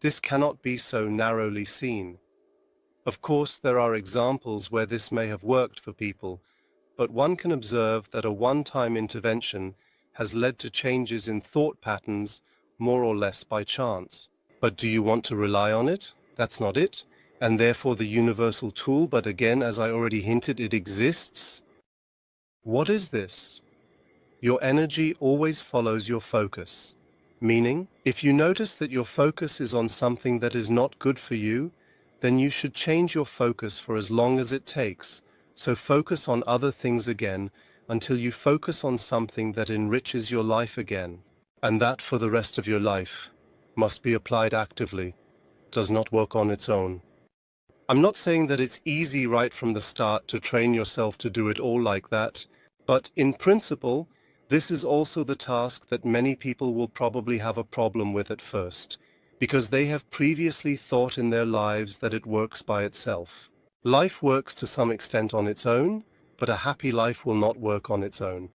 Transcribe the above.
This cannot be so narrowly seen. Of course, there are examples where this may have worked for people, but one can observe that a one-time intervention has led to changes in thought patterns more or less by chance. But do you want to rely on it? That's not it, and therefore the universal tool, but again, as I already hinted, it exists. What is this? Your energy always follows your focus. Meaning, if you notice that your focus is on something that is not good for you, then you should change your focus for as long as it takes. So focus on other things again until you focus on something that enriches your life again. And that for the rest of your life must be applied actively, does not work on its own. I'm not saying that it's easy right from the start to train yourself to do it all like that, but in principle, this is also the task that many people will probably have a problem with at first, because they have previously thought in their lives that it works by itself. Life works to some extent on its own, but a happy life will not work on its own.